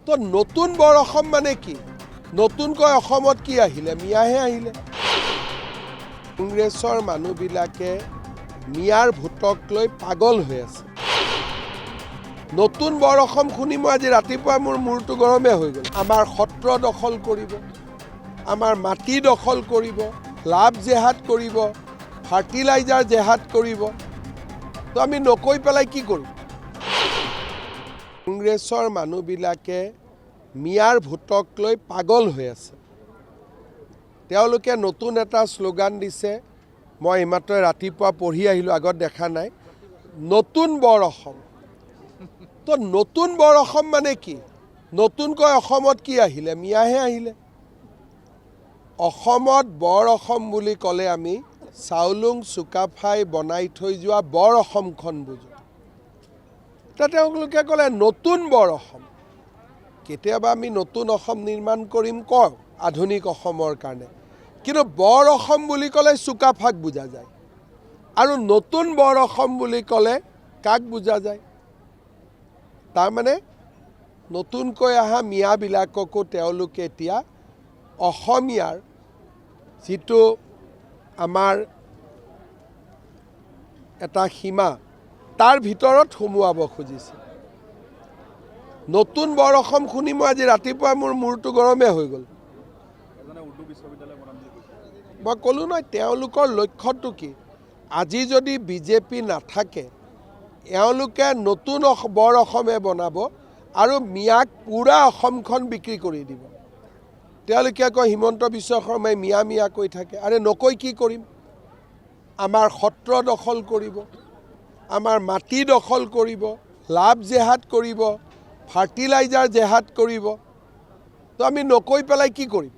তো নতুন বৰ অসম মানে কি? নতুনকৈ অসমত কি আহিলে? মিয়াহে আহিলে। কংগ্ৰেছৰ মানুহবিলাকে মিয়াৰ ভোটক লৈ পাগল হৈ আছে। নতুন বৰ অসম শুনি মই আজি ৰাতিপুৱা মোৰ মূৰটো গৰমে হৈ গ'ল। আমাৰ সত্ৰ দখল কৰিব, আমাৰ মাটি দখল কৰিব, লাভ জেহাদ কৰিব, ফাৰ্টিলাইজাৰ জেহাদ কৰিব। তো আমি নকৈ পেলাই কি কৰিম? কংগ্ৰেছৰ মানুহবিলাকে মিয়াৰ ভোটক লৈ পাগল হৈ আছে। তেওঁলোকে নতুন এটা শ্লোগান দিছে, মই এইমাত্ৰ ৰাতিপুৱা পঢ়ি আহিলোঁ, আগত দেখা নাই, নতুন বৰ অসম। তো নতুন বৰ অসম মানে কি? নতুনকৈ অসমত কি আহিলে? মিয়াহে আহিলে। অসমত বৰ অসম বুলি ক'লে আমি চাউলুং চুকাফাই বনাই থৈ যোৱা বৰ অসমখন বুজোঁ। এতিয়া তেওঁলোকে ক'লে নতুন বৰ অসম। কেতিয়াবা আমি নতুন অসম নিৰ্মাণ কৰিম কওঁ আধুনিক অসমৰ কাৰণে, কিন্তু বৰ অসম বুলি ক'লে চুকাফাক বুজা যায়, আৰু নতুন বৰ অসম বুলি ক'লে কাক বুজা যায়? তাৰমানে নতুনকৈ অহা মিয়াবিলাককো তেওঁলোকে এতিয়া অসমীয়াৰ যিটো আমাৰ এটা সীমা, তাৰ ভিতৰত সোমোৱাব খুজিছে। নতুন বৰ অসম শুনি মই আজি ৰাতিপুৱা মোৰ মূৰটো গৰমে হৈ গ'ল। মই ক'লোঁ নহয়, তেওঁলোকৰ লক্ষ্যটো কি? আজি যদি বিজেপি নাথাকে, এওঁলোকে নতুন বৰ অসমে বনাব আৰু মিয়াক পূৰা অসমখন বিক্ৰী কৰি দিব। তেওঁলোকে কয় হিমন্ত বিশ্ব শৰ্মাই মিয়া মিয়া কৈ থাকে। আৰে নকৈ কি কৰিম? আমাৰ সত্ৰ দখল কৰিব, আমাৰ মাটি দখল কৰিব, লাভ জেহাদ কৰিব, ফাৰ্টিলাইজাৰ জেহাদ কৰিব। তো আমি নকৈ পেলাই কি কৰিম?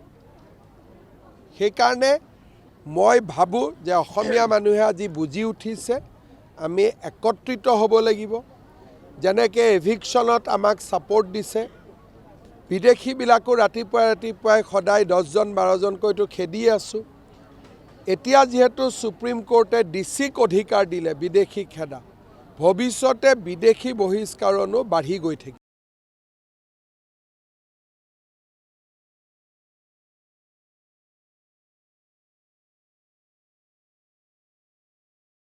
সেইকাৰণে মই ভাবোঁ যে অসমীয়া মানুহে আজি বুজি উঠিছে, আমি একত্ৰিত হ'ব লাগিব। যেনেকৈ এভিকশ্যনত আমাক ছাপৰ্ট দিছে, বিদেশীবিলাকো ৰাতিপুৱাই সদায় 10জন 12জনকৈতো খেদি আছোঁ। এতিয়া যিহেতু সুপ্ৰিম কোৰ্টে ডিচিক অধিকাৰ দিলে বিদেশী খেদা, ভৱিষ্যতে বিদেশী বহিষ্কাৰণো বাঢ়ি গৈ থাকিব।